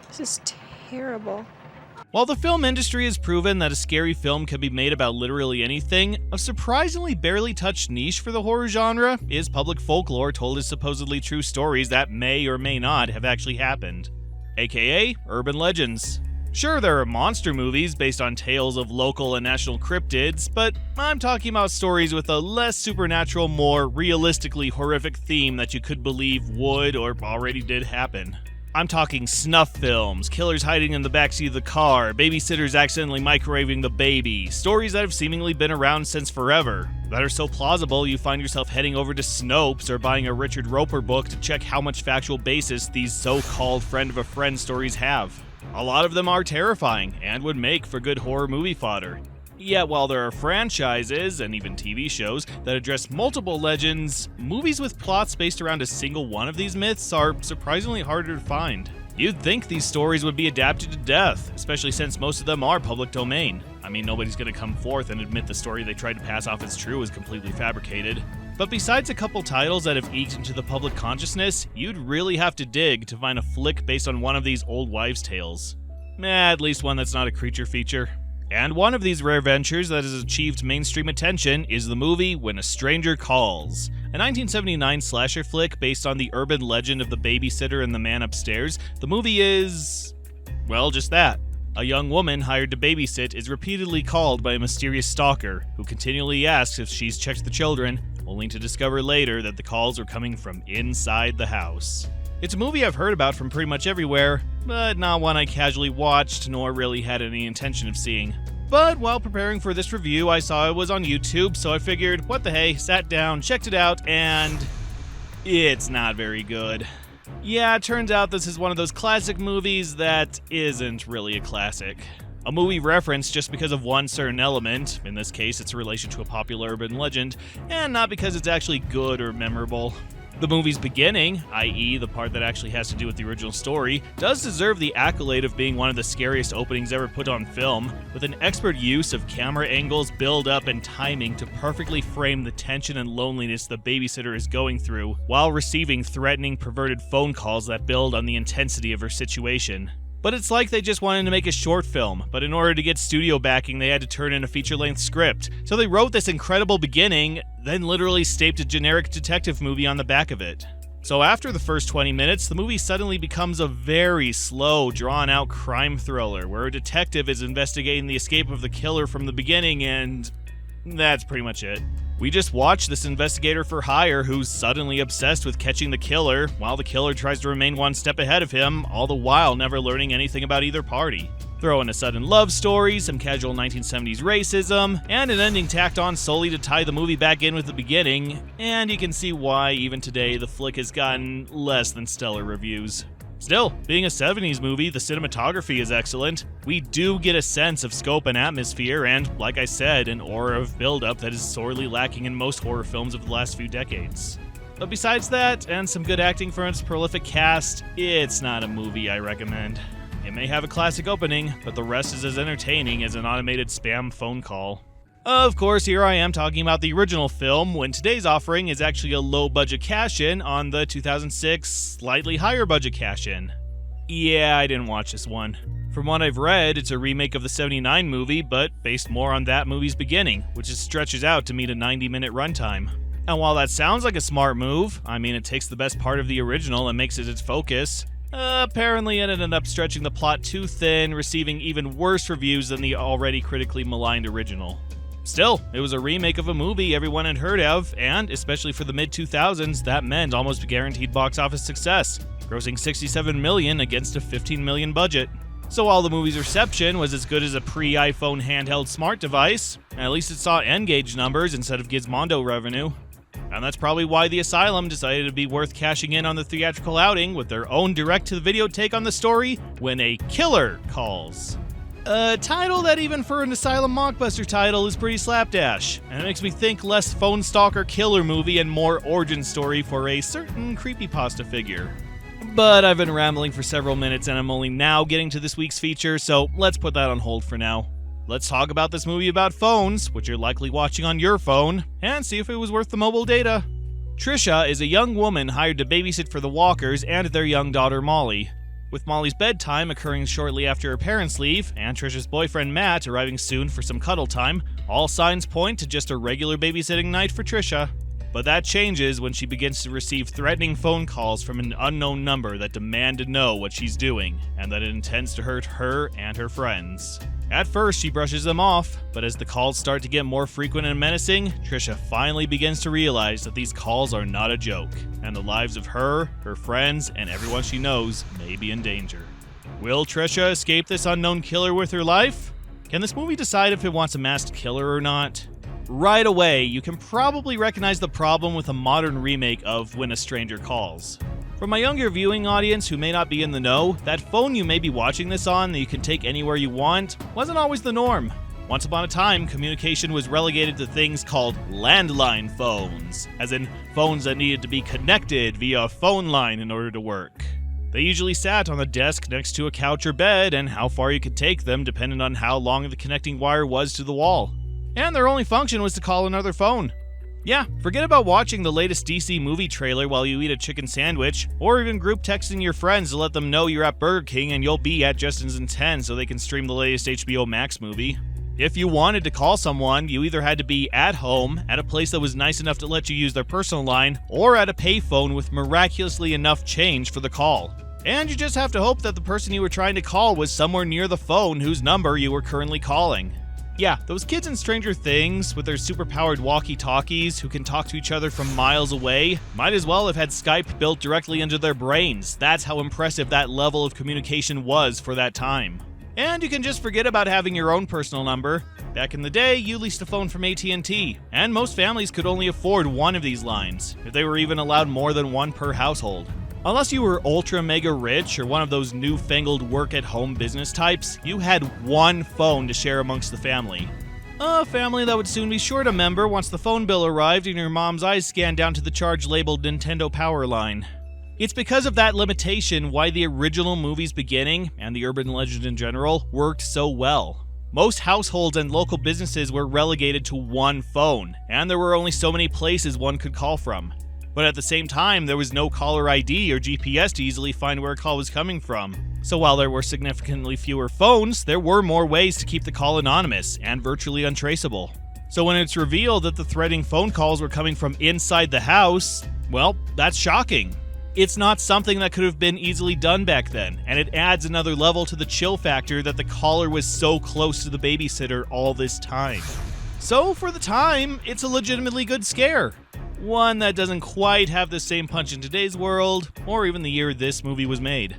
This is terrible. While the film industry has proven that a scary film can be made about literally anything, a surprisingly barely touched niche for the horror genre is public folklore told as supposedly true stories that may or may not have actually happened, aka urban legends. Sure, there are monster movies based on tales of local and national cryptids, but I'm talking about stories with a less supernatural, more realistically horrific theme that you could believe would or already did happen. I'm talking snuff films, killers hiding in the backseat of the car, babysitters accidentally microwaving the baby, stories that have seemingly been around since forever, that are so plausible you find yourself heading over to Snopes or buying a Richard Roper book to check how much factual basis these so-called friend of a friend stories have. A lot of them are terrifying and would make for good horror movie fodder. Yet while there are franchises, and even TV shows, that address multiple legends, movies with plots based around a single one of these myths are surprisingly harder to find. You'd think these stories would be adapted to death, especially since most of them are public domain. I mean, nobody's gonna come forth and admit the story they tried to pass off as true is completely fabricated. But besides a couple titles that have eked into the public consciousness, you'd really have to dig to find a flick based on one of these old wives' tales. At least one that's not a creature feature. And one of these rare ventures that has achieved mainstream attention is the movie When a Stranger Calls, a 1979 slasher flick based on the urban legend of the babysitter and the man upstairs. The movie is, well, just that. A young woman hired to babysit is repeatedly called by a mysterious stalker who continually asks if she's checked the children, only to discover later that the calls are coming from inside the house. It's a movie I've heard about from pretty much everywhere, but not one I casually watched nor really had any intention of seeing. But while preparing for this review, I saw it was on YouTube, so I figured, what the hey, sat down, checked it out, and it's not very good. Yeah, it turns out this is one of those classic movies that isn't really a classic. A movie referenced just because of one certain element, in this case its relation to a popular urban legend, and not because it's actually good or memorable. The movie's beginning, i.e. the part that actually has to do with the original story, does deserve the accolade of being one of the scariest openings ever put on film, with an expert use of camera angles, build-up, and timing to perfectly frame the tension and loneliness the babysitter is going through, while receiving threatening, perverted phone calls that build on the intensity of her situation. But it's like they just wanted to make a short film, but in order to get studio backing they had to turn in a feature-length script. So they wrote this incredible beginning, then literally staped a generic detective movie on the back of it. So after the first 20 minutes, the movie suddenly becomes a very slow, drawn-out crime thriller, where a detective is investigating the escape of the killer from the beginning, and that's pretty much it. We just watch this investigator for hire who's suddenly obsessed with catching the killer, while the killer tries to remain one step ahead of him, all the while never learning anything about either party. Throw in a sudden love story, some casual 1970s racism, and an ending tacked on solely to tie the movie back in with the beginning, and you can see why, even today, the flick has gotten less than stellar reviews. Still, being a 70s movie, the cinematography is excellent. We do get a sense of scope and atmosphere, and, like I said, an aura of build-up that is sorely lacking in most horror films of the last few decades. But besides that, and some good acting from its prolific cast, it's not a movie I recommend. It may have a classic opening, but the rest is as entertaining as an automated spam phone call. Of course, here I am talking about the original film, when today's offering is actually a low-budget cash-in on the 2006 slightly higher-budget cash-in. Yeah, I didn't watch this one. From what I've read, it's a remake of the 79 movie, but based more on that movie's beginning, which stretches out to meet a 90-minute runtime. And while that sounds like a smart move, I mean it takes the best part of the original and makes it its focus, apparently it ended up stretching the plot too thin, receiving even worse reviews than the already critically maligned original. Still, it was a remake of a movie everyone had heard of, and, especially for the mid-2000s, that meant almost guaranteed box office success, grossing $67 million against a $15 million budget. So while the movie's reception was as good as a pre-iPhone handheld smart device, at least it saw N-Gage numbers instead of Gizmodo revenue. And that's probably why the Asylum decided to be worth cashing in on the theatrical outing with their own direct-to-video take on the story, When a Killer Calls. A title that even for an Asylum Mockbuster title is pretty slapdash, and it makes me think less phone stalker killer movie and more origin story for a certain creepypasta figure. But I've been rambling for several minutes and I'm only now getting to this week's feature, so let's put that on hold for now. Let's talk about this movie about phones, which you're likely watching on your phone, and see if it was worth the mobile data. Trisha is a young woman hired to babysit for the Walkers and their young daughter Molly. With Molly's bedtime occurring shortly after her parents leave, and Trisha's boyfriend Matt arriving soon for some cuddle time, all signs point to just a regular babysitting night for Trisha. But that changes when she begins to receive threatening phone calls from an unknown number that demand to know what she's doing, and that it intends to hurt her and her friends. At first, she brushes them off, but as the calls start to get more frequent and menacing, Trisha finally begins to realize that these calls are not a joke, and the lives of her, her friends, and everyone she knows may be in danger. Will Trisha escape this unknown killer with her life? Can this movie decide if it wants a masked killer or not? Right away, you can probably recognize the problem with a modern remake of When a Stranger Calls. For my younger viewing audience who may not be in the know, that phone you may be watching this on that you can take anywhere you want wasn't always the norm. Once upon a time, communication was relegated to things called landline phones, as in phones that needed to be connected via a phone line in order to work. They usually sat on the desk next to a couch or bed, and how far you could take them depended on how long the connecting wire was to the wall. And their only function was to call another phone. Yeah, forget about watching the latest DC movie trailer while you eat a chicken sandwich, or even group texting your friends to let them know you're at Burger King and you'll be at Justin's in 10 so they can stream the latest HBO Max movie. If you wanted to call someone, you either had to be at home, at a place that was nice enough to let you use their personal line, or at a payphone with miraculously enough change for the call. And you just have to hope that the person you were trying to call was somewhere near the phone whose number you were currently calling. Yeah, those kids in Stranger Things, with their superpowered walkie-talkies who can talk to each other from miles away, might as well have had Skype built directly into their brains. That's how impressive that level of communication was for that time. And you can just forget about having your own personal number. Back in the day, you leased a phone from AT&T, and most families could only afford one of these lines, if they were even allowed more than one per household. Unless you were ultra mega rich or one of those newfangled work-at-home business types, you had one phone to share amongst the family. A family that would soon be short a member once the phone bill arrived and your mom's eyes scanned down to the charge labeled Nintendo Power line. It's because of that limitation why the original movie's beginning, and the urban legend in general, worked so well. Most households and local businesses were relegated to one phone, and there were only so many places one could call from. But at the same time, there was no caller ID or GPS to easily find where a call was coming from. So while there were significantly fewer phones, there were more ways to keep the call anonymous and virtually untraceable. So when it's revealed that the threatening phone calls were coming from inside the house, well, that's shocking. It's not something that could have been easily done back then, and it adds another level to the chill factor that the caller was so close to the babysitter all this time. So for the time, it's a legitimately good scare. One that doesn't quite have the same punch in today's world, or even the year this movie was made.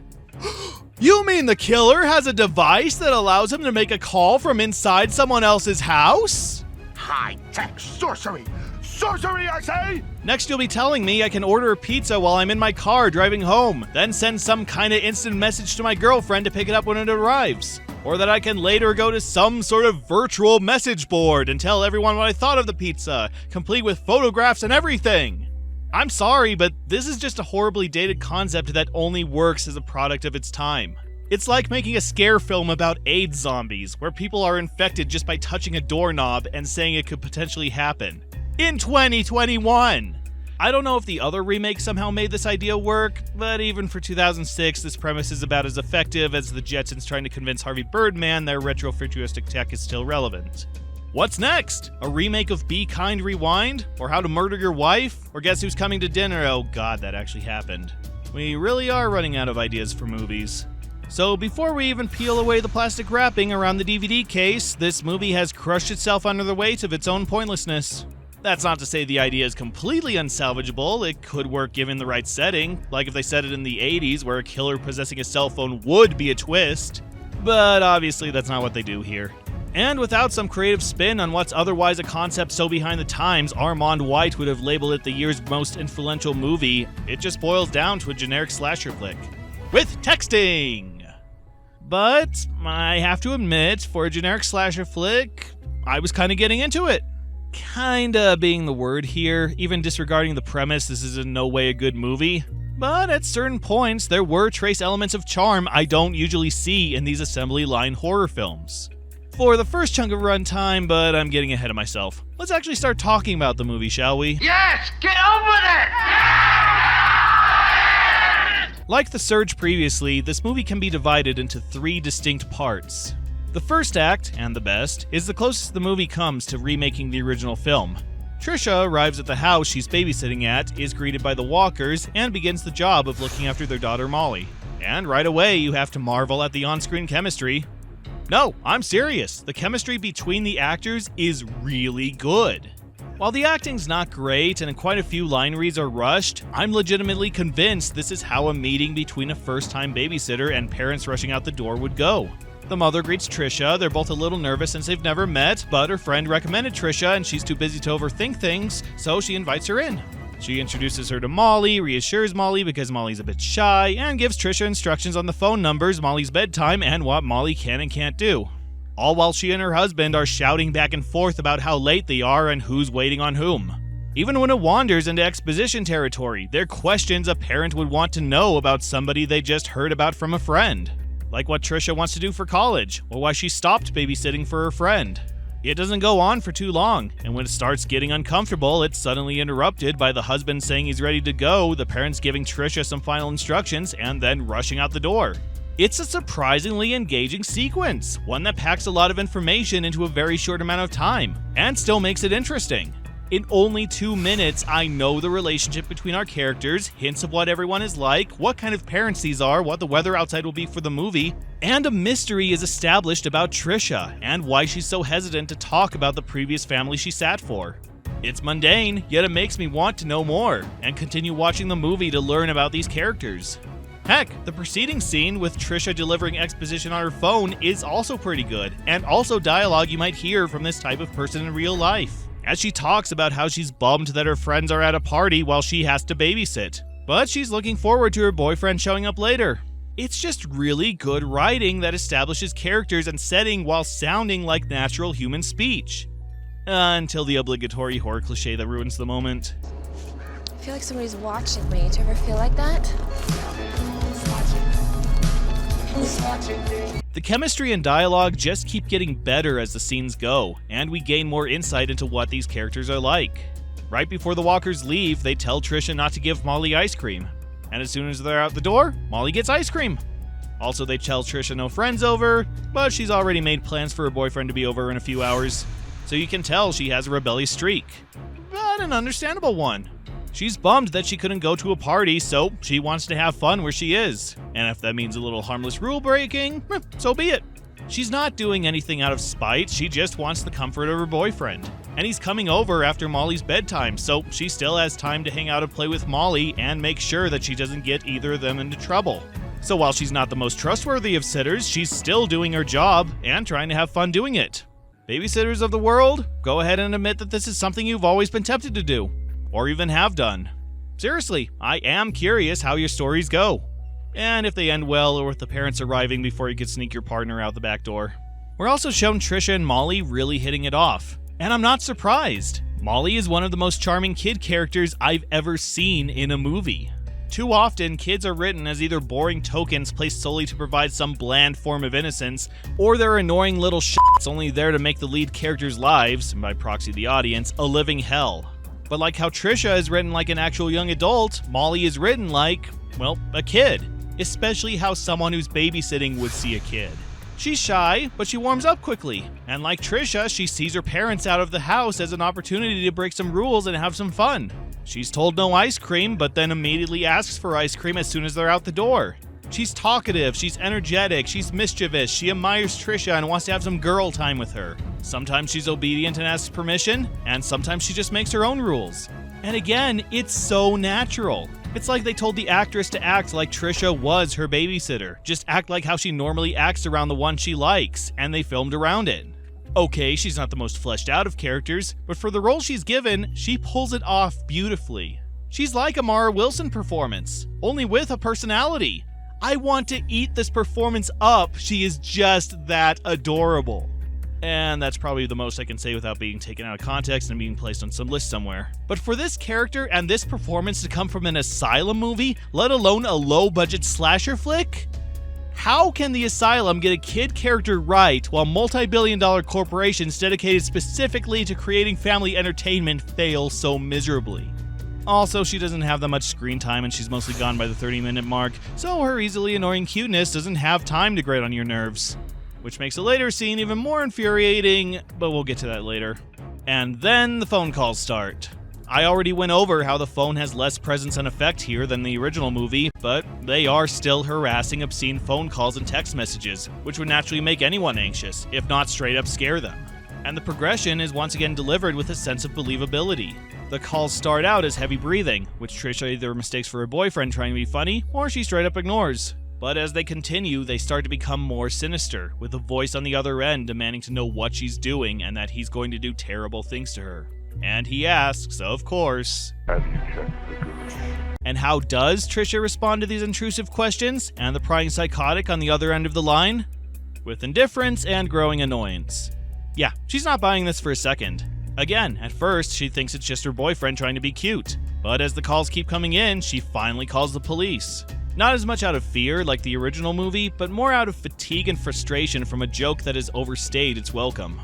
You mean the killer has a device that allows him to make a call from inside someone else's house? High-tech sorcery! Sorcery, I say! Next you'll be telling me I can order a pizza while I'm in my car driving home, then send some kind of instant message to my girlfriend to pick it up when it arrives. Or that I can later go to some sort of virtual message board and tell everyone what I thought of the pizza, complete with photographs and everything. I'm sorry, but this is just a horribly dated concept that only works as a product of its time. It's like making a scare film about AIDS zombies, where people are infected just by touching a doorknob and saying it could potentially happen. In 2021! I don't know if the other remake somehow made this idea work, but even for 2006, this premise is about as effective as the Jetsons trying to convince Harvey Birdman their retro-futuristic tech is still relevant. What's next? A remake of Be Kind Rewind? Or How to Murder Your Wife? Or Guess Who's Coming to Dinner? Oh god, that actually happened. We really are running out of ideas for movies. So before we even peel away the plastic wrapping around the DVD case, this movie has crushed itself under the weight of its own pointlessness. That's not to say the idea is completely unsalvageable. It could work given the right setting, like if they set it in the 80s where a killer possessing a cell phone would be a twist. But obviously that's not what they do here. And without some creative spin on what's otherwise a concept so behind the times Armand White would have labeled it the year's most influential movie, it just boils down to a generic slasher flick. With texting! But I have to admit, for a generic slasher flick, I was kinda getting into it. Kinda being the word here, even disregarding the premise, this is in no way a good movie. But at certain points, there were trace elements of charm I don't usually see in these assembly line horror films. For the first chunk of runtime, but I'm getting ahead of myself. Let's actually start talking about the movie, shall we? Yes, get on with it! Like The Surge previously, this movie can be divided into 3 distinct parts. The first act, and the best, is the closest the movie comes to remaking the original film. Trisha arrives at the house she's babysitting at, is greeted by the walkers, and begins the job of looking after their daughter Molly. And right away, you have to marvel at the on-screen chemistry. No, I'm serious. The chemistry between the actors is really good. While the acting's not great and quite a few line reads are rushed, I'm legitimately convinced this is how a meeting between a first-time babysitter and parents rushing out the door would go. The mother greets Trisha. They're both a little nervous since they've never met, but her friend recommended Trisha and she's too busy to overthink things, so she invites her in. She introduces her to Molly, reassures Molly because Molly's a bit shy, and gives Trisha instructions on the phone numbers, Molly's bedtime, and what Molly can and can't do. All while she and her husband are shouting back and forth about how late they are and who's waiting on whom. Even when it wanders into exposition territory, they're questions a parent would want to know about somebody they just heard about from a friend. Like what Trisha wants to do for college, or why she stopped babysitting for her friend. It doesn't go on for too long, and when it starts getting uncomfortable, it's suddenly interrupted by the husband saying he's ready to go, the parents giving Trisha some final instructions, and then rushing out the door. It's a surprisingly engaging sequence, one that packs a lot of information into a very short amount of time, and still makes it interesting. In only 2 minutes, I know the relationship between our characters, hints of what everyone is like, what kind of parents these are, what the weather outside will be for the movie, and a mystery is established about Trisha, and why she's so hesitant to talk about the previous family she sat for. It's mundane, yet it makes me want to know more, and continue watching the movie to learn about these characters. Heck, the preceding scene with Trisha delivering exposition on her phone is also pretty good, and also dialogue you might hear from this type of person in real life. As she talks about how she's bummed that her friends are at a party while she has to babysit, but she's looking forward to her boyfriend showing up later. It's just really good writing that establishes characters and setting while sounding like natural human speech. Until the obligatory horror cliche that ruins the moment. I feel like somebody's watching me. Do you ever feel like that? The chemistry and dialogue just keep getting better as the scenes go, and we gain more insight into what these characters are like. Right before the walkers leave, they tell Trisha not to give Molly ice cream. And as soon as they're out the door, Molly gets ice cream. Also, they tell Trisha no friends over, but she's already made plans for her boyfriend to be over in a few hours. So you can tell she has a rebellious streak. But an understandable one. She's bummed that she couldn't go to a party, so she wants to have fun where she is. And if that means a little harmless rule breaking, so be it. She's not doing anything out of spite, she just wants the comfort of her boyfriend. And he's coming over after Molly's bedtime, so she still has time to hang out and play with Molly and make sure that she doesn't get either of them into trouble. So while she's not the most trustworthy of sitters, she's still doing her job and trying to have fun doing it. Babysitters of the world, go ahead and admit that this is something you've always been tempted to do. Or even have done. Seriously, I am curious how your stories go. And if they end well, or with the parents arriving before you could sneak your partner out the back door. We're also shown Trisha and Molly really hitting it off. And I'm not surprised. Molly is one of the most charming kid characters I've ever seen in a movie. Too often, kids are written as either boring tokens placed solely to provide some bland form of innocence, or they're annoying little shits only there to make the lead characters' lives, and by proxy the audience, a living hell. But like how Trisha is written like an actual young adult, Molly is written like, well, a kid. Especially how someone who's babysitting would see a kid. She's shy, but she warms up quickly. And like Trisha, she sees her parents out of the house as an opportunity to break some rules and have some fun. She's told no ice cream, but then immediately asks for ice cream as soon as they're out the door. She's talkative, she's energetic, she's mischievous, she admires Trisha and wants to have some girl time with her. Sometimes she's obedient and asks permission, and sometimes she just makes her own rules. And again, it's so natural. It's like they told the actress to act like Trisha was her babysitter. Just act like how she normally acts around the one she likes, and they filmed around it. Okay, she's not the most fleshed out of characters, but for the role she's given, she pulls it off beautifully. She's like a Mara Wilson performance, only with a personality. I want to eat this performance up. She is just that adorable. And that's probably the most I can say without being taken out of context and being placed on some list somewhere. But for this character and this performance to come from an Asylum movie, let alone a low-budget slasher flick? How can the Asylum get a kid character right while multi-billion-dollar corporations dedicated specifically to creating family entertainment fail so miserably? Also, she doesn't have that much screen time and she's mostly gone by the 30-minute mark, so her easily annoying cuteness doesn't have time to grate on your nerves. Which makes a later scene even more infuriating, but we'll get to that later. And then the phone calls start. I already went over how the phone has less presence and effect here than the original movie, but they are still harassing, obscene phone calls and text messages, which would naturally make anyone anxious, if not straight up scare them. And the progression is once again delivered with a sense of believability. The calls start out as heavy breathing, which Trisha either mistakes for her boyfriend trying to be funny, or she straight up ignores. But as they continue, they start to become more sinister, with a voice on the other end demanding to know what she's doing and that he's going to do terrible things to her. And he asks, of course, Have you checked the goods? And how does Trisha respond to these intrusive questions and the prying psychotic on the other end of the line? With indifference and growing annoyance. Yeah, she's not buying this for a second. Again, at first, she thinks it's just her boyfriend trying to be cute. But as the calls keep coming in, she finally calls the police. Not as much out of fear like the original movie, but more out of fatigue and frustration from a joke that has overstayed its welcome.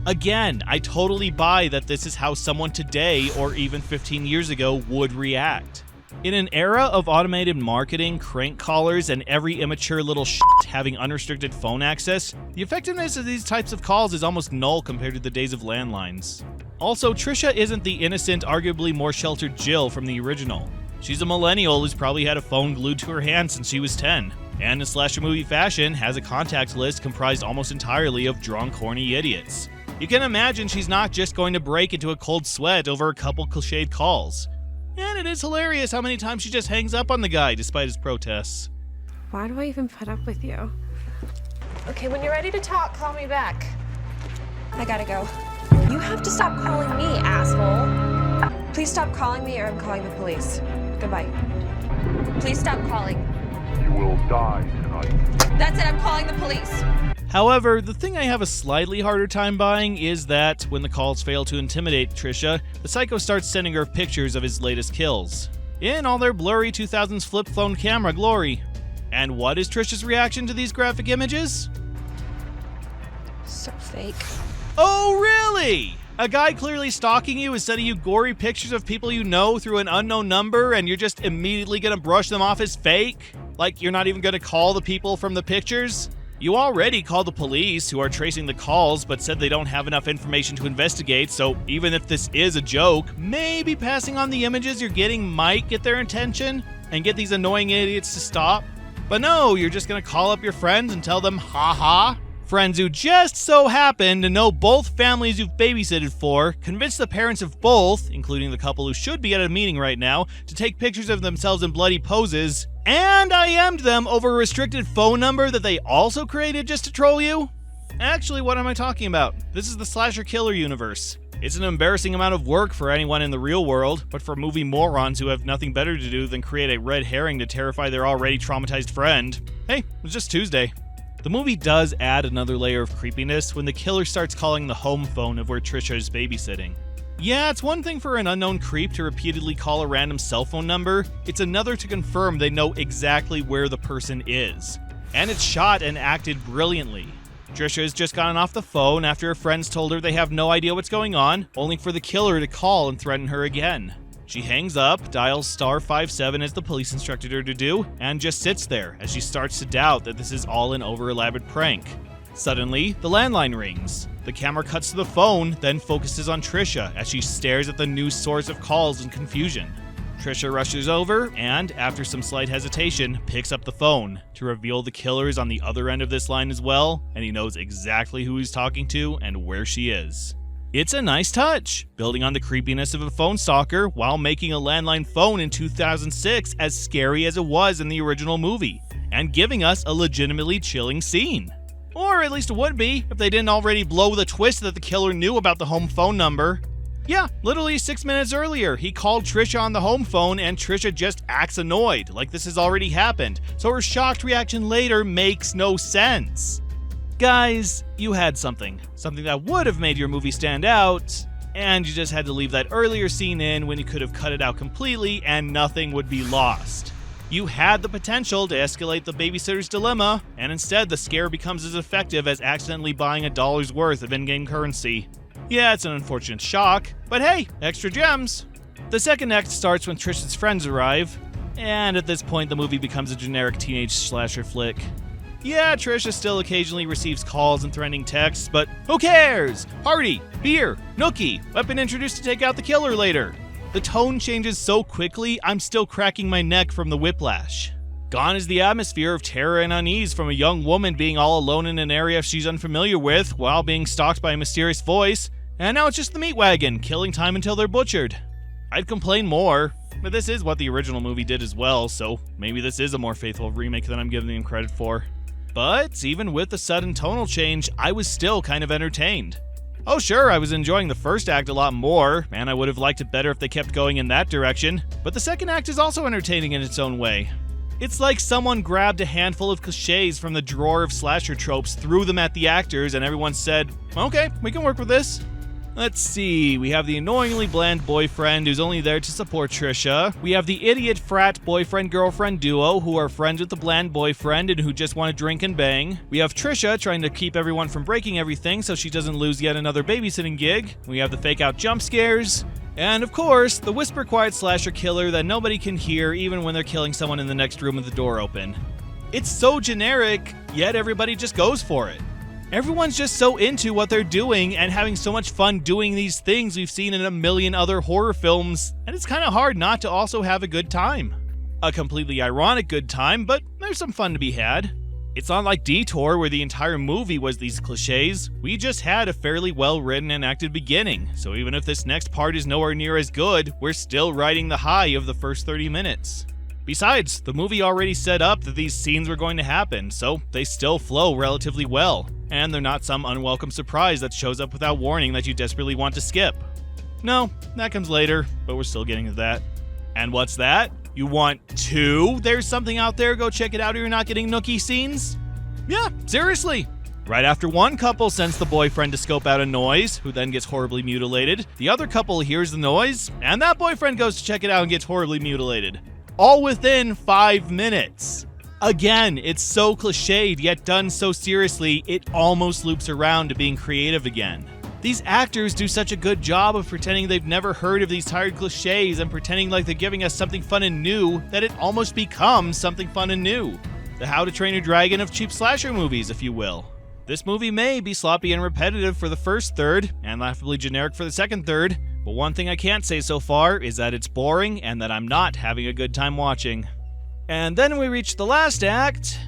Again, I totally buy that this is how someone today, or even 15 years ago, would react. In an era of automated marketing, crank callers, and every immature little shit having unrestricted phone access, the effectiveness of these types of calls is almost null compared to the days of landlines. Also, Trisha isn't the innocent, arguably more sheltered Jill from the original. She's a millennial who's probably had a phone glued to her hand since she was 10, and in slasher movie fashion has a contact list comprised almost entirely of drunk, horny idiots. You can imagine she's not just going to break into a cold sweat over a couple cliched calls. And it is hilarious how many times she just hangs up on the guy despite his protests. Why do I even put up with you? Okay, when you're ready to talk, call me back. I gotta go. You have to stop calling me, asshole. Please stop calling me or I'm calling the police. Goodbye. Please stop calling. You will die tonight. That's it, I'm calling the police. However, the thing I have a slightly harder time buying is that, when the calls fail to intimidate Trisha, the psycho starts sending her pictures of his latest kills. In all their blurry 2000s flip phone camera glory. And what is Trisha's reaction to these graphic images? So fake. Oh, really? A guy clearly stalking you is sending you gory pictures of people you know through an unknown number and you're just immediately gonna brush them off as fake? Like you're not even gonna call the people from the pictures? You already called the police, who are tracing the calls, but said they don't have enough information to investigate, so even if this is a joke, maybe passing on the images you're getting might get their attention and get these annoying idiots to stop. But no, you're just gonna call up your friends and tell them, ha. Friends who just so happen to know both families you've babysitted for, convince the parents of both, including the couple who should be at a meeting right now, to take pictures of themselves in bloody poses, and IM'd them over a restricted phone number that they also created just to troll you? Actually, what am I talking about? This is the slasher killer universe. It's an embarrassing amount of work for anyone in the real world, but for movie morons who have nothing better to do than create a red herring to terrify their already traumatized friend. Hey, it was just Tuesday. The movie does add another layer of creepiness when the killer starts calling the home phone of where Trisha is babysitting. Yeah, it's one thing for an unknown creep to repeatedly call a random cell phone number, it's another to confirm they know exactly where the person is. And it's shot and acted brilliantly. Trisha has just gotten off the phone after her friends told her they have no idea what's going on, only for the killer to call and threaten her again. She hangs up, dials *57 as the police instructed her to do, and just sits there as she starts to doubt that this is all an over-elaborate prank. Suddenly, the landline rings. The camera cuts to the phone, then focuses on Trisha as she stares at the new source of calls in confusion. Trisha rushes over and, after some slight hesitation, picks up the phone to reveal the killer is on the other end of this line as well, and he knows exactly who he's talking to and where she is. It's a nice touch, building on the creepiness of a phone stalker while making a landline phone in 2006 as scary as it was in the original movie, and giving us a legitimately chilling scene. Or at least it would be if they didn't already blow the twist that the killer knew about the home phone number. Yeah, literally 6 minutes earlier, he called Trisha on the home phone and Trisha just acts annoyed, like this has already happened, so her shocked reaction later makes no sense. Guys, you had something that would have made your movie stand out, and you just had to leave that earlier scene in when you could have cut it out completely and nothing would be lost. You had the potential to escalate the babysitter's dilemma, and instead the scare becomes as effective as accidentally buying $1's worth of in-game currency. Yeah, it's an unfortunate shock, but hey, extra gems! The second act starts when Trisha's friends arrive, and at this point the movie becomes a generic teenage slasher flick. Yeah, Trisha still occasionally receives calls and threatening texts, but who cares? Party, beer, nookie, weapon introduced to take out the killer later. The tone changes so quickly, I'm still cracking my neck from the whiplash. Gone is the atmosphere of terror and unease from a young woman being all alone in an area she's unfamiliar with while being stalked by a mysterious voice, and now it's just the meat wagon, killing time until they're butchered. I'd complain more, but this is what the original movie did as well, so maybe this is a more faithful remake than I'm giving them credit for. But even with the sudden tonal change, I was still kind of entertained. Oh sure, I was enjoying the first act a lot more, and I would have liked it better if they kept going in that direction, but the second act is also entertaining in its own way. It's like someone grabbed a handful of cliches from the drawer of slasher tropes, threw them at the actors, and everyone said, okay, we can work with this. Let's see, we have the annoyingly bland boyfriend who's only there to support Trisha. We have the idiot frat boyfriend-girlfriend duo who are friends with the bland boyfriend and who just want to drink and bang. We have Trisha trying to keep everyone from breaking everything so she doesn't lose yet another babysitting gig. We have the fake-out jump scares. And of course, the whisper-quiet slasher killer that nobody can hear even when they're killing someone in the next room with the door open. It's so generic, yet everybody just goes for it. Everyone's just so into what they're doing and having so much fun doing these things we've seen in a million other horror films, and it's kind of hard not to also have a good time. A completely ironic good time, but there's some fun to be had. It's not like Detour, where the entire movie was these cliches. We just had a fairly well-written and acted beginning, so even if this next part is nowhere near as good, we're still riding the high of the first 30 minutes. Besides, the movie already set up that these scenes were going to happen, so they still flow relatively well, and they're not some unwelcome surprise that shows up without warning that you desperately want to skip. No, that comes later, but we're still getting to that. And what's that? You want 2? There's something out there, go check it out or you're not getting nookie scenes? Yeah, seriously. Right after one couple sends the boyfriend to scope out a noise, who then gets horribly mutilated, the other couple hears the noise, and that boyfriend goes to check it out and gets horribly mutilated. All within 5 minutes. Again, it's so cliched, yet done so seriously, it almost loops around to being creative again. These actors do such a good job of pretending they've never heard of these tired cliches and pretending like they're giving us something fun and new that it almost becomes something fun and new. The How to Train Your Dragon of cheap slasher movies, if you will. This movie may be sloppy and repetitive for the first third, and laughably generic for the second third, but one thing I can't say so far is that it's boring and that I'm not having a good time watching. And then we reach the last act,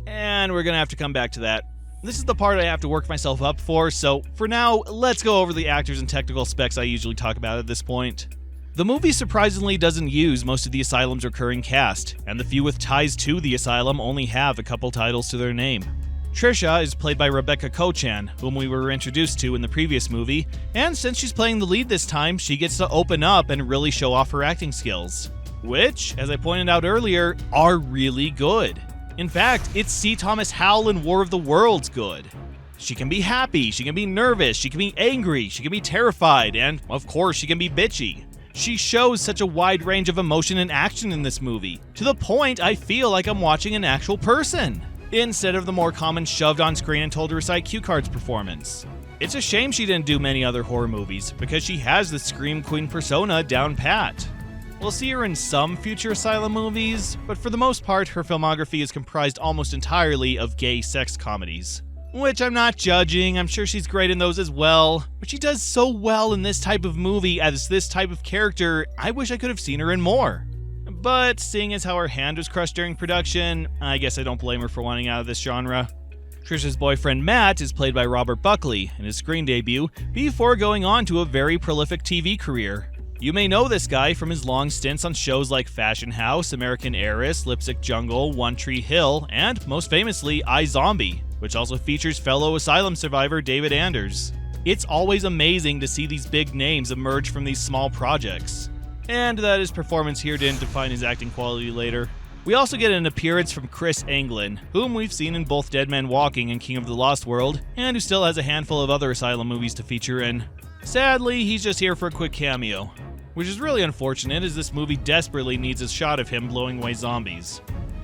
and we're gonna have to come back to that. This is the part I have to work myself up for, so for now, let's go over the actors and technical specs I usually talk about at this point. The movie surprisingly doesn't use most of the Asylum's recurring cast, and the few with ties to the Asylum only have a couple titles to their name. Trisha is played by Rebecca Kochan, whom we were introduced to in the previous movie, and since she's playing the lead this time, she gets to open up and really show off her acting skills. Which, as I pointed out earlier, are really good. In fact, it's C. Thomas Howell in War of the Worlds good. She can be happy, she can be nervous, she can be angry, she can be terrified, and of course she can be bitchy. She shows such a wide range of emotion and action in this movie, to the point I feel like I'm watching an actual person, instead of the more common shoved on screen and told to recite cue cards performance. It's a shame she didn't do many other horror movies, because she has the Scream Queen persona down pat. We'll see her in some future Asylum movies, but for the most part, her filmography is comprised almost entirely of gay sex comedies. Which I'm not judging, I'm sure she's great in those as well, but she does so well in this type of movie as this type of character, I wish I could have seen her in more. But seeing as how her hand was crushed during production, I guess I don't blame her for wanting out of this genre. Trisha's boyfriend Matt is played by Robert Buckley in his screen debut, before going on to a very prolific TV career. You may know this guy from his long stints on shows like Fashion House, American Heiress, Lipstick Jungle, One Tree Hill, and most famously, iZombie, which also features fellow Asylum survivor David Anders. It's always amazing to see these big names emerge from these small projects. And that his performance here didn't define his acting quality later. We also get an appearance from Chris Anglin, whom we've seen in both Dead Man Walking and King of the Lost World, and who still has a handful of other Asylum movies to feature in. Sadly, he's just here for a quick cameo, which is really unfortunate as this movie desperately needs a shot of him blowing away zombies.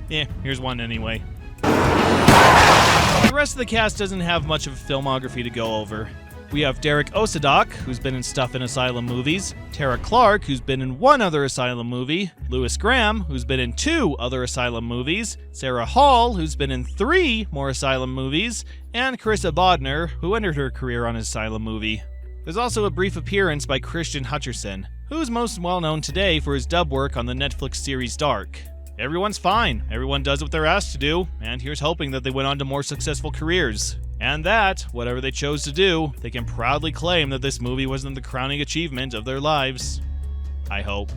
Here's one anyway. The rest of the cast doesn't have much of a filmography to go over. We have Derek Osadok, who's been in stuff in Asylum movies, Tara Clark, who's been in one other Asylum movie, Lewis Graham, who's been in 2 other Asylum movies, Sarah Hall, who's been in 3 more Asylum movies, and Carissa Bodner, who ended her career on an Asylum movie. There's also a brief appearance by Christian Hutcherson, who's most well known today for his dub work on the Netflix series Dark. Everyone's fine, everyone does what they're asked to do, and here's hoping that they went on to more successful careers. And that, whatever they chose to do, they can proudly claim that this movie wasn't the crowning achievement of their lives. I hope.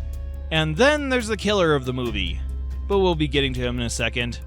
And then there's the killer of the movie, but we'll be getting to him in a second.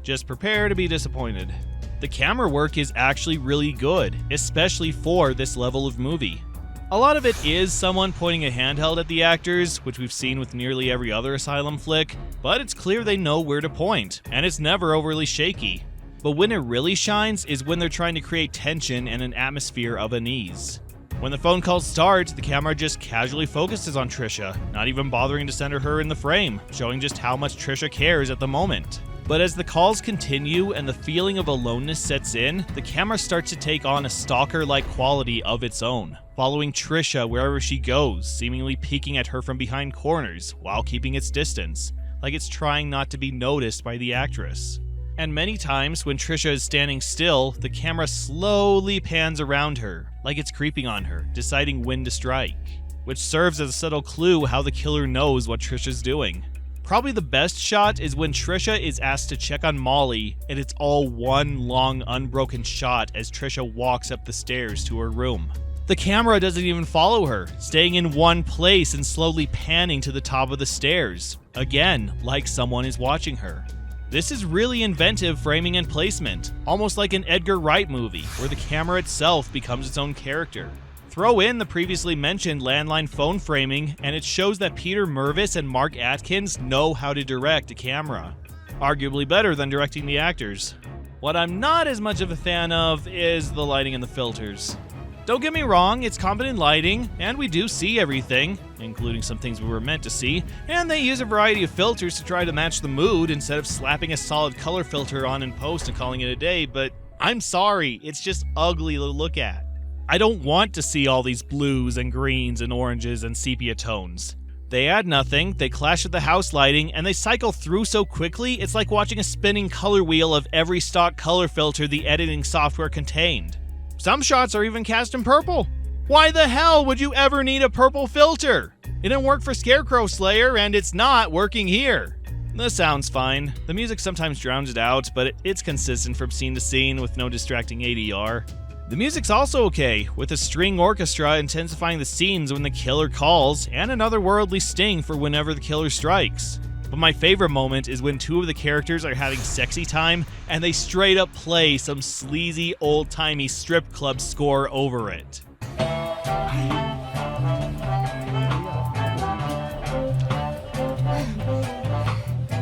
Just prepare to be disappointed. The camera work is actually really good, especially for this level of movie. A lot of it is someone pointing a handheld at the actors, which we've seen with nearly every other Asylum flick, but it's clear they know where to point, and it's never overly shaky. But when it really shines is when they're trying to create tension and an atmosphere of unease. When the phone calls start, the camera just casually focuses on Trisha, not even bothering to center her in the frame, showing just how much Trisha cares at the moment. But as the calls continue and the feeling of aloneness sets in, the camera starts to take on a stalker-like quality of its own, following Trisha wherever she goes, seemingly peeking at her from behind corners, while keeping its distance, like it's trying not to be noticed by the actress. And many times when Trisha is standing still, the camera slowly pans around her, like it's creeping on her, deciding when to strike, which serves as a subtle clue how the killer knows what Trisha's doing. Probably the best shot is when Trisha is asked to check on Molly, and it's all one long unbroken shot as Trisha walks up the stairs to her room. The camera doesn't even follow her, staying in one place and slowly panning to the top of the stairs, again, like someone is watching her. This is really inventive framing and placement, almost like an Edgar Wright movie, where the camera itself becomes its own character. Throw in the previously mentioned landline phone framing, and it shows that Peter Mervis and Mark Atkins know how to direct a camera. Arguably better than directing the actors. What I'm not as much of a fan of is the lighting and the filters. Don't get me wrong, it's competent lighting, and we do see everything, including some things we were meant to see, and they use a variety of filters to try to match the mood instead of slapping a solid color filter on in post and calling it a day, but I'm sorry, it's just ugly to look at. I don't want to see all these blues and greens and oranges and sepia tones. They add nothing, they clash with the house lighting, and they cycle through so quickly it's like watching a spinning color wheel of every stock color filter the editing software contained. Some shots are even cast in purple. Why the hell would you ever need a purple filter? It didn't work for Scarecrow Slayer, and it's not working here. The sound's fine. The music sometimes drowns it out, but it's consistent from scene to scene with no distracting ADR. The music's also okay, with a string orchestra intensifying the scenes when the killer calls, and an otherworldly sting for whenever the killer strikes. But my favorite moment is when 2 of the characters are having sexy time, and they straight up play some sleazy, old-timey strip club score over it.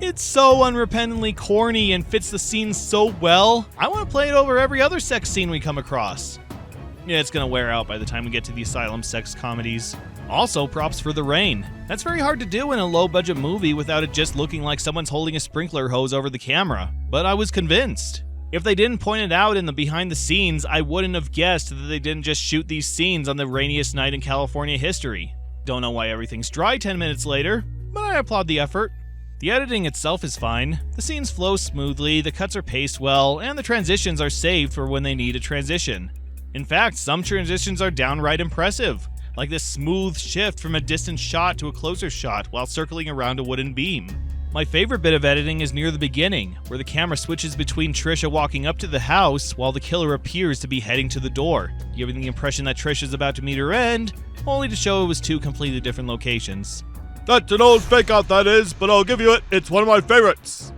It's so unrepentantly corny and fits the scene so well, I want to play it over every other sex scene we come across. Yeah, it's gonna wear out by the time we get to the Asylum sex comedies. Also, props for the rain. That's very hard to do in a low-budget movie without it just looking like someone's holding a sprinkler hose over the camera, but I was convinced. If they didn't point it out in the behind the scenes, I wouldn't have guessed that they didn't just shoot these scenes on the rainiest night in California history. Don't know why everything's dry 10 minutes later, but I applaud the effort. The editing itself is fine, the scenes flow smoothly, the cuts are paced well, and the transitions are saved for when they need a transition. In fact, some transitions are downright impressive, like this smooth shift from a distant shot to a closer shot while circling around a wooden beam. My favorite bit of editing is near the beginning, where the camera switches between Trisha walking up to the house while the killer appears to be heading to the door, giving the impression that Trisha's about to meet her end, only to show it was 2 completely different locations. That's an old fake out, that is, but I'll give you it, it's one of my favorites.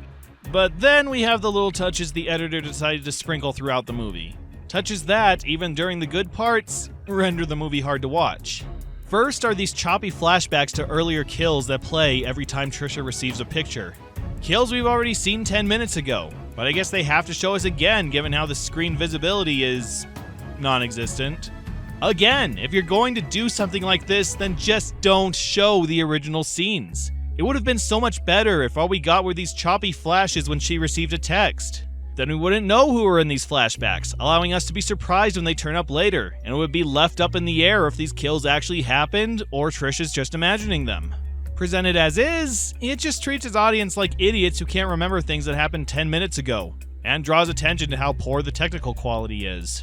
But then we have the little touches the editor decided to sprinkle throughout the movie. Touches that, even during the good parts, render the movie hard to watch. First are these choppy flashbacks to earlier kills that play every time Trisha receives a picture. Kills we've already seen 10 minutes ago, but I guess they have to show us again given how the screen visibility is non-existent. Again, if you're going to do something like this, then just don't show the original scenes. It would have been so much better if all we got were these choppy flashes when she received a text. Then we wouldn't know who were in these flashbacks, allowing us to be surprised when they turn up later, and it would be left up in the air if these kills actually happened or Trish is just imagining them. Presented as is, it just treats its audience like idiots who can't remember things that happened 10 minutes ago, and draws attention to how poor the technical quality is.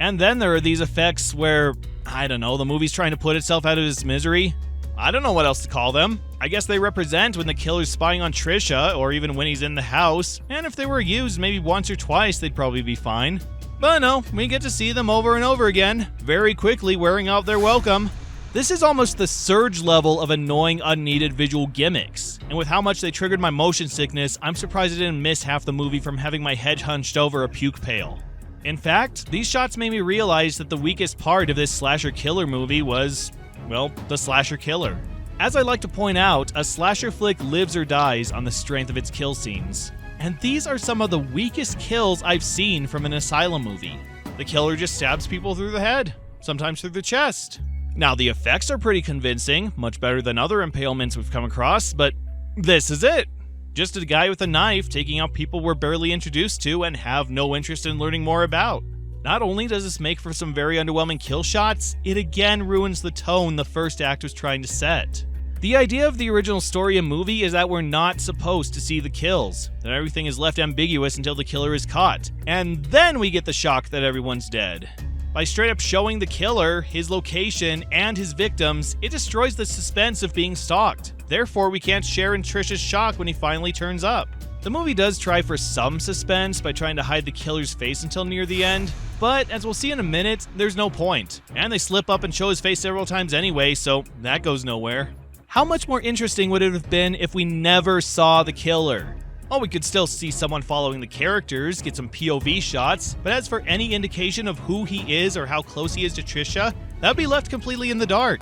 And then there are these effects where, I don't know, the movie's trying to put itself out of its misery. I don't know what else to call them. I guess they represent when the killer's spying on Trisha, or even when he's in the house, and if they were used maybe once or twice, they'd probably be fine. But no, we get to see them over and over again, very quickly wearing out their welcome. This is almost the Surge level of annoying, unneeded visual gimmicks, and with how much they triggered my motion sickness, I'm surprised I didn't miss half the movie from having my head hunched over a puke pail. In fact, these shots made me realize that the weakest part of this slasher killer movie was, well, the slasher killer. As I like to point out, a slasher flick lives or dies on the strength of its kill scenes. And these are some of the weakest kills I've seen from an Asylum movie. The killer just stabs people through the head, sometimes through the chest. Now, the effects are pretty convincing, much better than other impalements we've come across, but this is it. Just a guy with a knife taking out people we're barely introduced to and have no interest in learning more about. Not only does this make for some very underwhelming kill shots, it again ruins the tone the first act was trying to set. The idea of the original story and movie is that we're not supposed to see the kills, that everything is left ambiguous until the killer is caught, and then we get the shock that everyone's dead. By straight up showing the killer, his location, and his victims, it destroys the suspense of being stalked. Therefore, we can't share in Trish's shock when he finally turns up. The movie does try for some suspense by trying to hide the killer's face until near the end, but as we'll see in a minute, there's no point. And they slip up and show his face several times anyway, so that goes nowhere. How much more interesting would it have been if we never saw the killer? Oh, we could still see someone following the characters, get some POV shots, but as for any indication of who he is or how close he is to Trisha, that would be left completely in the dark.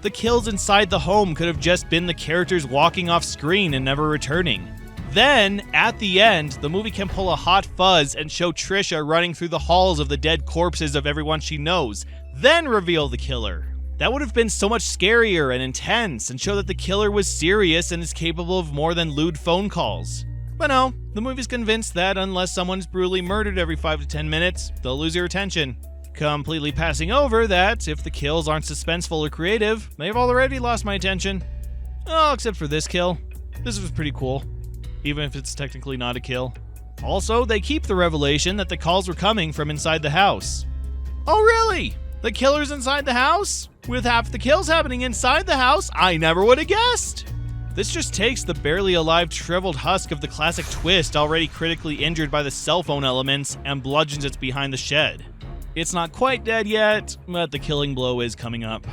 The kills inside the home could have just been the characters walking off screen and never returning. Then, at the end, the movie can pull a hot fuzz and show Trisha running through the halls of the dead corpses of everyone she knows, then reveal the killer. That would have been so much scarier and intense and show that the killer was serious and is capable of more than lewd phone calls. But no, the movie's convinced that unless someone's brutally murdered every 5 to 10 minutes, they'll lose your attention. Completely passing over that, if the kills aren't suspenseful or creative, they've already lost my attention. Oh, except for this kill. This was pretty cool, even if it's technically not a kill. Also, they keep the revelation that the calls were coming from inside the house. Oh really? The killer's inside the house? With half the kills happening inside the house, I never would have guessed! This just takes the barely alive shriveled husk of the classic twist already critically injured by the cell phone elements and bludgeons it behind the shed. It's not quite dead yet, but the killing blow is coming up.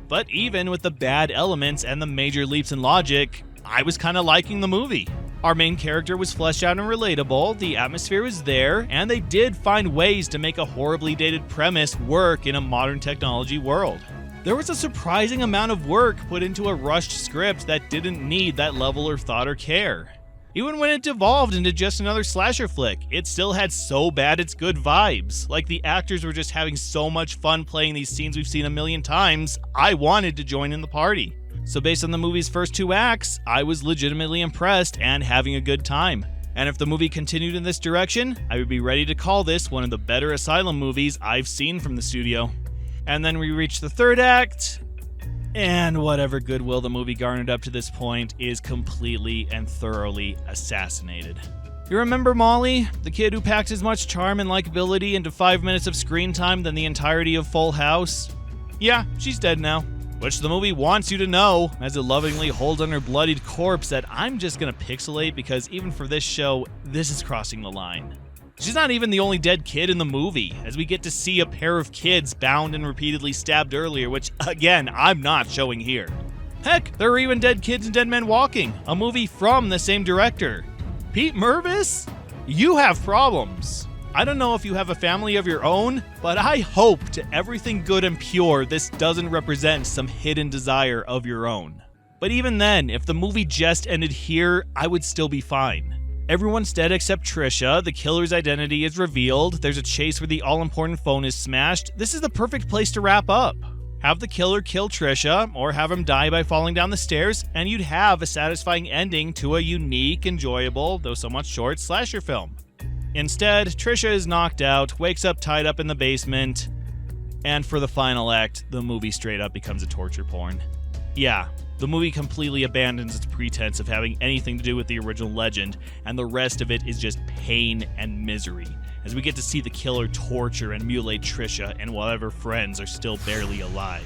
But even with the bad elements and the major leaps in logic, I was kinda liking the movie. Our main character was fleshed out and relatable, the atmosphere was there, and they did find ways to make a horribly dated premise work in a modern technology world. There was a surprising amount of work put into a rushed script that didn't need that level of thought or care. Even when it devolved into just another slasher flick, it still had so bad it's good vibes. Like the actors were just having so much fun playing these scenes we've seen a million times, I wanted to join in the party. So based on the movie's first 2 acts, I was legitimately impressed and having a good time. And if the movie continued in this direction, I would be ready to call this one of the better Asylum movies I've seen from the studio. And then we reach the 3rd act, and whatever goodwill the movie garnered up to this point is completely and thoroughly assassinated. You remember Molly, the kid who packed as much charm and likability into 5 minutes of screen time than the entirety of Full House? Yeah, she's dead now. Which the movie wants you to know, as it lovingly holds on her bloodied corpse that I'm just gonna pixelate because even for this show, this is crossing the line. She's not even the only dead kid in the movie, as we get to see a pair of kids bound and repeatedly stabbed earlier, which, again, I'm not showing here. Heck, there are even dead kids and dead men walking, a movie from the same director. Pete Mervis? You have problems. I don't know if you have a family of your own, but I hope to everything good and pure this doesn't represent some hidden desire of your own. But even then, if the movie just ended here, I would still be fine. Everyone's dead except Trisha, the killer's identity is revealed, there's a chase where the all-important phone is smashed. This is the perfect place to wrap up. Have the killer kill Trisha, or have him die by falling down the stairs, and you'd have a satisfying ending to a unique, enjoyable, though somewhat short, slasher film. Instead, Trisha is knocked out, wakes up tied up in the basement, and for the final act, the movie straight up becomes a torture porn. Yeah, the movie completely abandons its pretense of having anything to do with the original legend, and the rest of it is just pain and misery, as we get to see the killer torture and mutilate Trisha and whatever friends are still barely alive.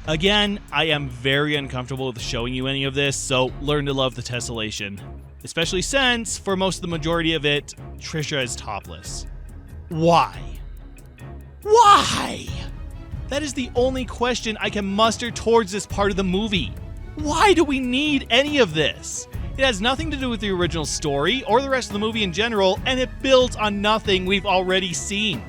Again, I am very uncomfortable with showing you any of this, so learn to love the tessellation. Especially since, for most of the majority of it, Trisha is topless. Why? Why? That is the only question I can muster towards this part of the movie. Why do we need any of this? It has nothing to do with the original story or the rest of the movie in general, and it builds on nothing we've already seen.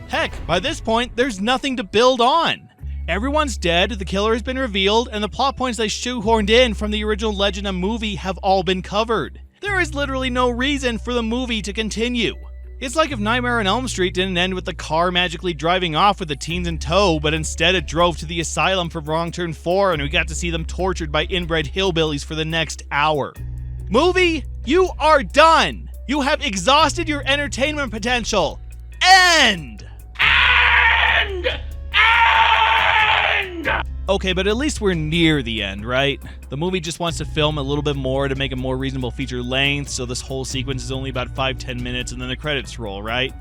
Heck, by this point, there's nothing to build on. Everyone's dead, the killer has been revealed, and the plot points they shoehorned in from the original legend and movie have all been covered. There is literally no reason for the movie to continue. It's like if Nightmare on Elm Street didn't end with the car magically driving off with the teens in tow, but instead it drove to the asylum for Wrong Turn 4 and we got to see them tortured by inbred hillbillies for the next hour. Movie, you are done! You have exhausted your entertainment potential. End! Okay, but at least we're near the end, right? The movie just wants to film a little bit more to make a more reasonable feature length, so this whole sequence is only about 5-10 minutes and then the credits roll, right?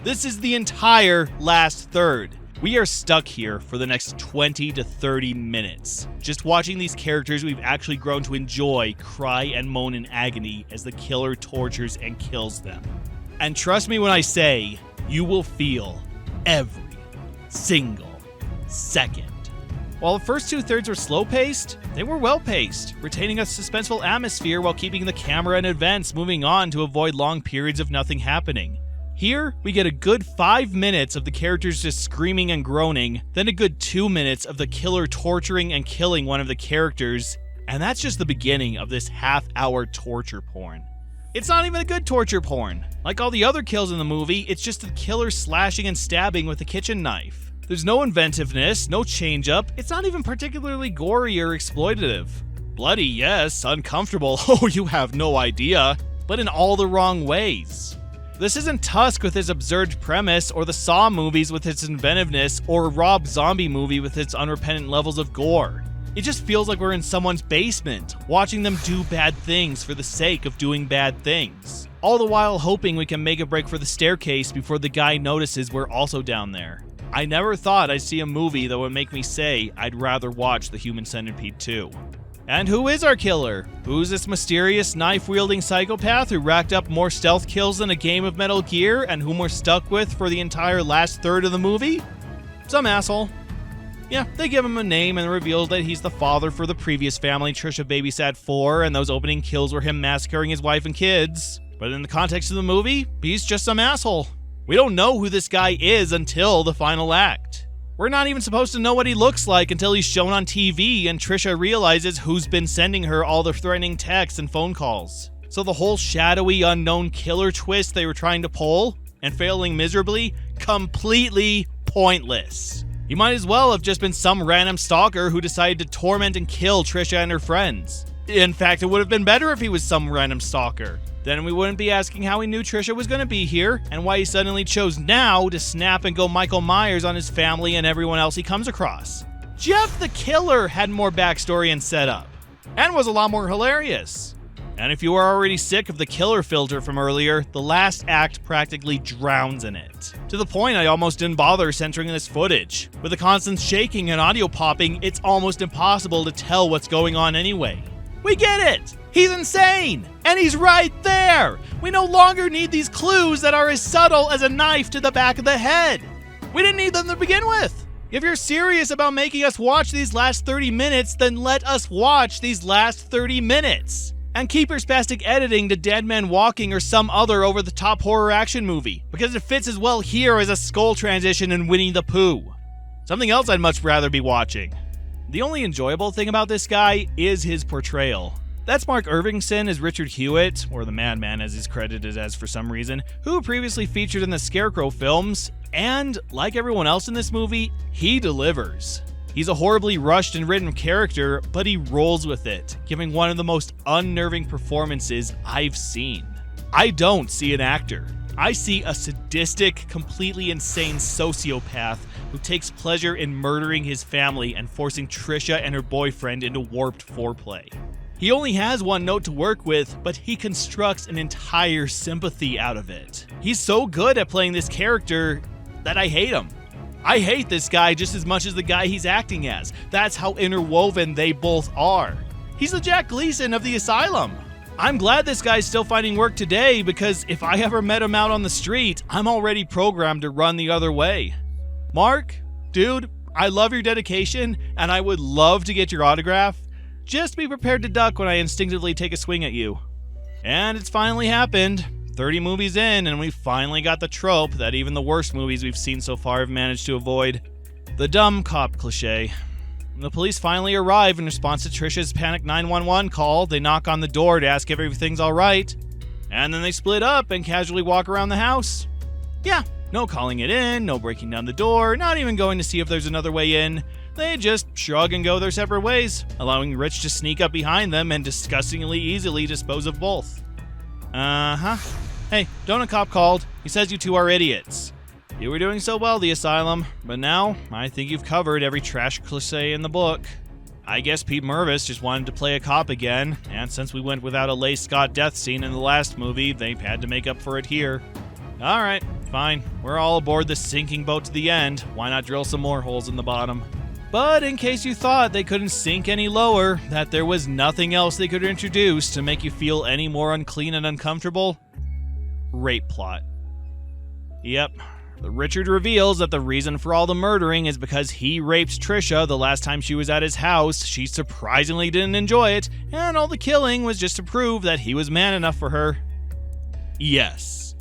This is the entire last third. We are stuck here for the next 20 to 30 minutes, just watching these characters we've actually grown to enjoy cry and moan in agony as the killer tortures and kills them. And trust me when I say, you will feel every single second. While the first 2/3 were slow-paced, they were well-paced, retaining a suspenseful atmosphere while keeping the camera and events moving on to avoid long periods of nothing happening. Here, we get a good 5 minutes of the characters just screaming and groaning, then a good 2 minutes of the killer torturing and killing one of the characters, and that's just the beginning of this half-hour torture porn. It's not even a good torture porn. Like all the other kills in the movie, it's just the killer slashing and stabbing with a kitchen knife. There's no inventiveness, no change-up, it's not even particularly gory or exploitative. Bloody, yes, uncomfortable, oh you have no idea, but in all the wrong ways. This isn't Tusk with its absurd premise, or the Saw movies with its inventiveness, or a Rob Zombie movie with its unrepentant levels of gore. It just feels like we're in someone's basement, watching them do bad things for the sake of doing bad things. All the while hoping we can make a break for the staircase before the guy notices we're also down there. I never thought I'd see a movie that would make me say I'd rather watch The Human Centipede 2. And who is our killer? Who's this mysterious knife-wielding psychopath who racked up more stealth kills than a game of Metal Gear and whom we're stuck with for the entire last third of the movie? Some asshole. Yeah, they give him a name and reveals that he's the father for the previous family Trisha babysat for, and those opening kills were him massacring his wife and kids. But in the context of the movie, he's just some asshole. We don't know who this guy is until the final act. We're not even supposed to know what he looks like until he's shown on TV and Trisha realizes who's been sending her all the threatening texts and phone calls. So the whole shadowy, unknown killer twist they were trying to pull, and failing miserably, completely pointless. He might as well have just been some random stalker who decided to torment and kill Trisha and her friends. In fact, it would have been better if he was some random stalker. Then we wouldn't be asking how he knew Trisha was going to be here, and why he suddenly chose now to snap and go Michael Myers on his family and everyone else he comes across. Jeff the Killer had more backstory and setup, and was a lot more hilarious. And if you are already sick of the killer filter from earlier, the last act practically drowns in it. To the point I almost didn't bother censoring this footage. With the constant shaking and audio popping, it's almost impossible to tell what's going on anyway. We get it! He's insane! And he's right there! We no longer need these clues that are as subtle as a knife to the back of the head! We didn't need them to begin with! If you're serious about making us watch these last 30 minutes, then let us watch these last 30 minutes! And keep your spastic editing to Dead Man Walking or some other over-the-top horror action movie, because it fits as well here as a skull transition in Winnie the Pooh. Something else I'd much rather be watching. The only enjoyable thing about this guy is his portrayal. That's Mark Irvingson as Richard Hewitt, or the Madman as he's credited as for some reason, who previously featured in the Scarecrow films, and, like everyone else in this movie, he delivers. He's a horribly rushed and written character, but he rolls with it, giving one of the most unnerving performances I've seen. I don't see an actor. I see a sadistic, completely insane sociopath who takes pleasure in murdering his family and forcing Trisha and her boyfriend into warped foreplay. He only has one note to work with, but he constructs an entire sympathy out of it. He's so good at playing this character that I hate him. I hate this guy just as much as the guy he's acting as. That's how interwoven they both are. He's the Jack Gleason of the Asylum. I'm glad this guy's still finding work today, because if I ever met him out on the street, I'm already programmed to run the other way. Mark, dude, I love your dedication, and I would love to get your autograph. Just be prepared to duck when I instinctively take a swing at you. And it's finally happened. 30 movies in, and we finally got the trope that even the worst movies we've seen so far have managed to avoid. The dumb cop cliché. When the police finally arrive in response to Trisha's panic 911 call, they knock on the door to ask if everything's alright, and then they split up and casually walk around the house. Yeah, no calling it in, no breaking down the door, not even going to see if there's another way in. They just shrug and go their separate ways, allowing Rich to sneak up behind them and disgustingly easily dispose of both. Hey, Donut Cop called. He says you two are idiots. You were doing so well, the Asylum, but now I think you've covered every trash cliché in the book. I guess Pete Mervis just wanted to play a cop again, and since we went without a Leigh Scott death scene in the last movie, they had to make up for it here. Alright, fine. We're all aboard the sinking boat to the end. Why not drill some more holes in the bottom? But in case you thought they couldn't sink any lower, that there was nothing else they could introduce to make you feel any more unclean and uncomfortable, rape plot. Yep, Richard reveals that the reason for all the murdering is because he raped Trisha the last time she was at his house. She surprisingly didn't enjoy it, and all the killing was just to prove that he was man enough for her. Yes,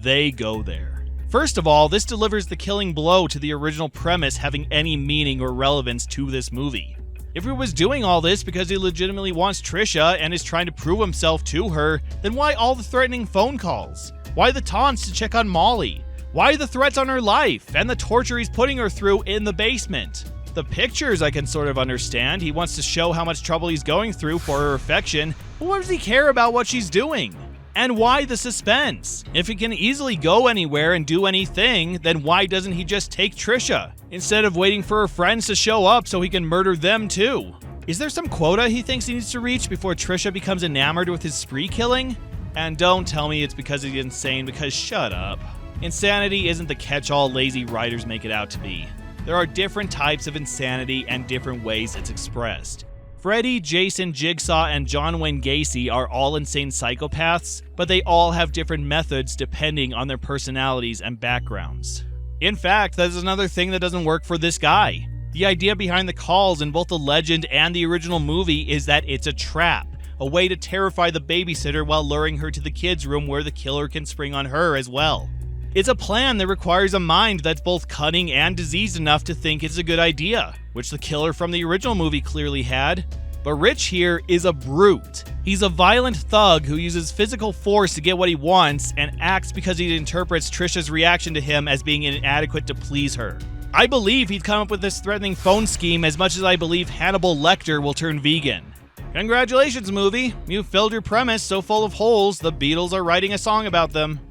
they go there. First of all, this delivers the killing blow to the original premise having any meaning or relevance to this movie. If he was doing all this because he legitimately wants Trisha and is trying to prove himself to her, then why all the threatening phone calls? Why the taunts to check on Molly? Why the threats on her life and the torture he's putting her through in the basement? The pictures I can sort of understand. He wants to show how much trouble he's going through for her affection, but what does he care about what she's doing? And why the suspense? If he can easily go anywhere and do anything, then why doesn't he just take Trisha, instead of waiting for her friends to show up so he can murder them too? Is there some quota he thinks he needs to reach before Trisha becomes enamored with his spree killing? And don't tell me it's because he's insane, because shut up. Insanity isn't the catch-all lazy writers make it out to be. There are different types of insanity and different ways it's expressed. Freddy, Jason, Jigsaw, and John Wayne Gacy are all insane psychopaths, but they all have different methods depending on their personalities and backgrounds. In fact, that is another thing that doesn't work for this guy. The idea behind the calls in both the legend and the original movie is that it's a trap, a way to terrify the babysitter while luring her to the kids' room where the killer can spring on her as well. It's a plan that requires a mind that's both cunning and diseased enough to think it's a good idea, which the killer from the original movie clearly had. But Rich here is a brute. He's a violent thug who uses physical force to get what he wants and acts because he interprets Trisha's reaction to him as being inadequate to please her. I believe he'd come up with this threatening phone scheme as much as I believe Hannibal Lecter will turn vegan. Congratulations, movie. You filled your premise so full of holes, the Beatles are writing a song about them.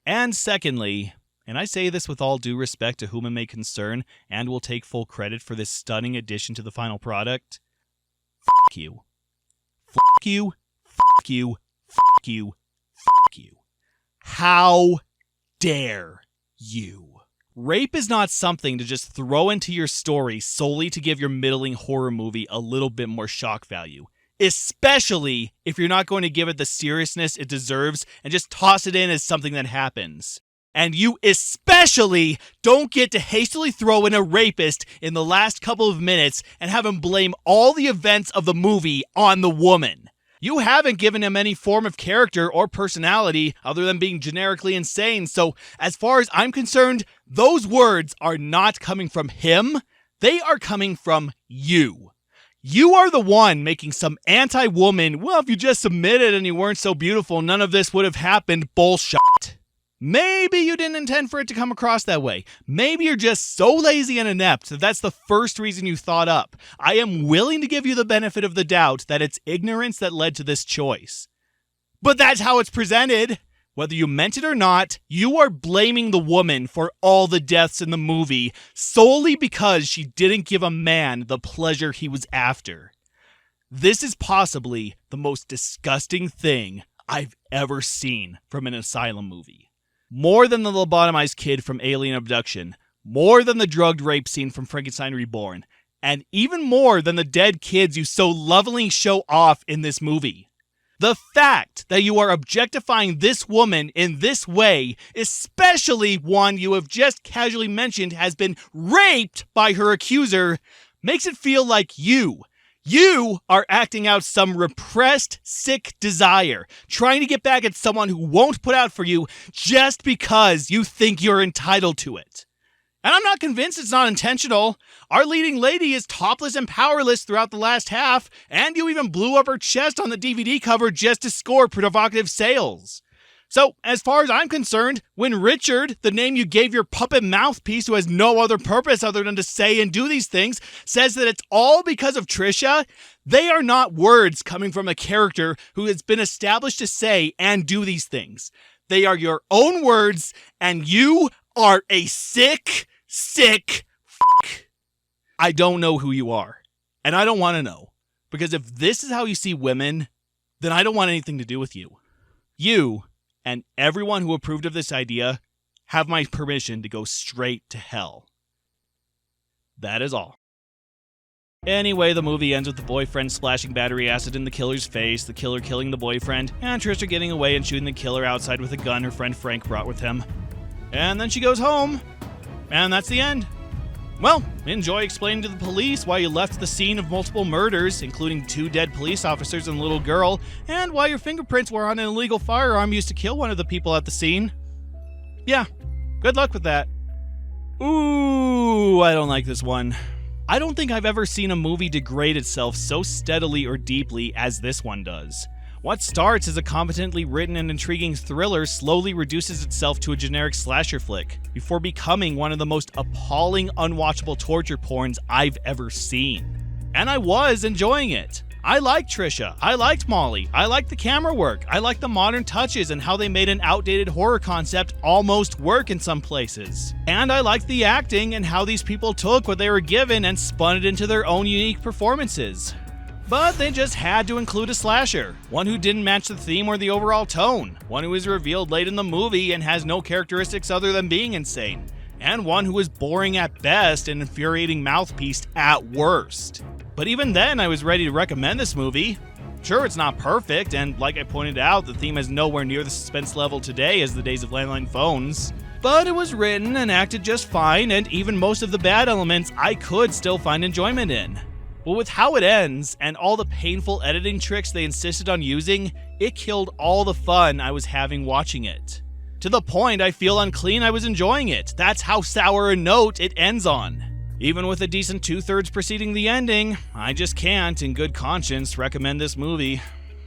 And secondly, and I say this with all due respect to whom it may concern, and will take full credit for this stunning addition to the final product, fuck you. Fuck you. Fuck you. Fuck you. Fuck you. How dare you? Rape is not something to just throw into your story solely to give your middling horror movie a little bit more shock value. Especially if you're not going to give it the seriousness it deserves and just toss it in as something that happens. And you especially don't get to hastily throw in a rapist in the last couple of minutes and have him blame all the events of the movie on the woman. You haven't given him any form of character or personality other than being generically insane. So as far as I'm concerned, those words are not coming from him. They are coming from you. You are the one making some anti-woman, well, if you just submitted and you weren't so beautiful, none of this would have happened bullshit. Maybe you didn't intend for it to come across that way. Maybe you're just so lazy and inept that that's the first reason you thought up. I am willing to give you the benefit of the doubt that it's ignorance that led to this choice. But that's how it's presented. Whether you meant it or not, you are blaming the woman for all the deaths in the movie solely because she didn't give a man the pleasure he was after. This is possibly the most disgusting thing I've ever seen from an Asylum movie. More than the lobotomized kid from Alien Abduction, more than the drugged rape scene from Frankenstein Reborn, and even more than the dead kids you so lovingly show off in this movie. The fact that you are objectifying this woman in this way, especially one you have just casually mentioned has been raped by her accuser, makes it feel like you are acting out some repressed, sick desire, trying to get back at someone who won't put out for you just because you think you're entitled to it. And I'm not convinced it's not intentional. Our leading lady is topless and powerless throughout the last half, and you even blew up her chest on the DVD cover just to score provocative sales. So, as far as I'm concerned, when Richard, the name you gave your puppet mouthpiece who has no other purpose other than to say and do these things, says that it's all because of Trisha, they are not words coming from a character who has been established to say and do these things. They are your own words, and you are a sick f***. I don't know who you are, and I don't want to know, because if this is how you see women, then I don't want anything to do with you. You and everyone who approved of this idea have my permission to go straight to hell. That is all. Anyway, the movie ends with the boyfriend splashing battery acid in the killer's face, the killer killing the boyfriend, and Trisha getting away and shooting the killer outside with a gun her friend Frank brought with him. And then she goes home. And that's the end. Well, enjoy explaining to the police why you left the scene of multiple murders, including 2 dead police officers and a little girl, and why your fingerprints were on an illegal firearm used to kill one of the people at the scene. Yeah, good luck with that. Ooh, I don't like this one. I don't think I've ever seen a movie degrade itself so steadily or deeply as this one does. What starts as a competently written and intriguing thriller slowly reduces itself to a generic slasher flick, before becoming one of the most appalling unwatchable torture porns I've ever seen. And I was enjoying it. I liked Trisha, I liked Molly, I liked the camera work, I liked the modern touches and how they made an outdated horror concept almost work in some places. And I liked the acting and how these people took what they were given and spun it into their own unique performances. But they just had to include a slasher, one who didn't match the theme or the overall tone, one who is revealed late in the movie and has no characteristics other than being insane, and one who is boring at best and infuriating mouthpiece at worst. But even then, I was ready to recommend this movie. Sure, it's not perfect, and like I pointed out, the theme is nowhere near the suspense level today as the days of landline phones. But it was written and acted just fine, and even most of the bad elements I could still find enjoyment in. But with how it ends, and all the painful editing tricks they insisted on using, it killed all the fun I was having watching it. To the point I feel unclean I was enjoying it. That's how sour a note it ends on. Even with a decent 2/3 preceding the ending, I just can't, in good conscience, recommend this movie.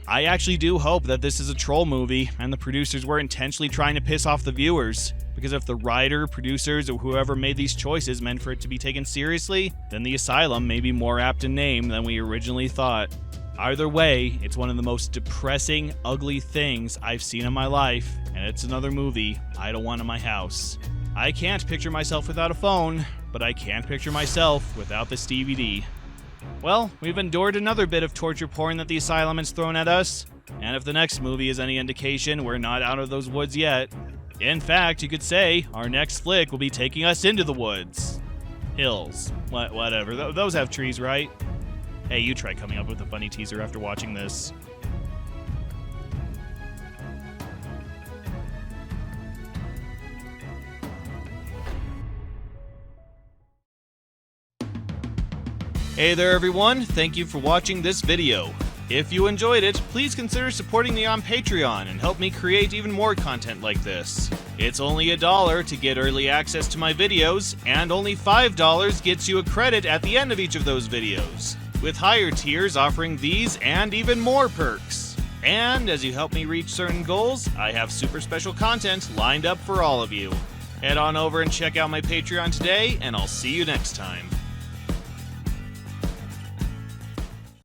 I actually do hope that this is a troll movie, and the producers were intentionally trying to piss off the viewers. Because if the writer, producers, or whoever made these choices meant for it to be taken seriously, then the Asylum may be more apt in name than we originally thought. Either way, it's one of the most depressing, ugly things I've seen in my life, and it's another movie I don't want in my house. I can't picture myself without a phone, but I can't picture myself without this DVD. Well, we've endured another bit of torture porn that the Asylum has thrown at us, and if the next movie is any indication, we're not out of those woods yet. In fact, you could say our next flick will be taking us into the woods. Hills. Whatever. Those have trees, right? Hey, you try coming up with a funny teaser after watching this. Hey there everyone, thank you for watching this video. If you enjoyed it, please consider supporting me on Patreon and help me create even more content like this. It's only $1 to get early access to my videos, and only $5 gets you a credit at the end of each of those videos, with higher tiers offering these and even more perks. And as you help me reach certain goals, I have super special content lined up for all of you. Head on over and check out my Patreon today, and I'll see you next time.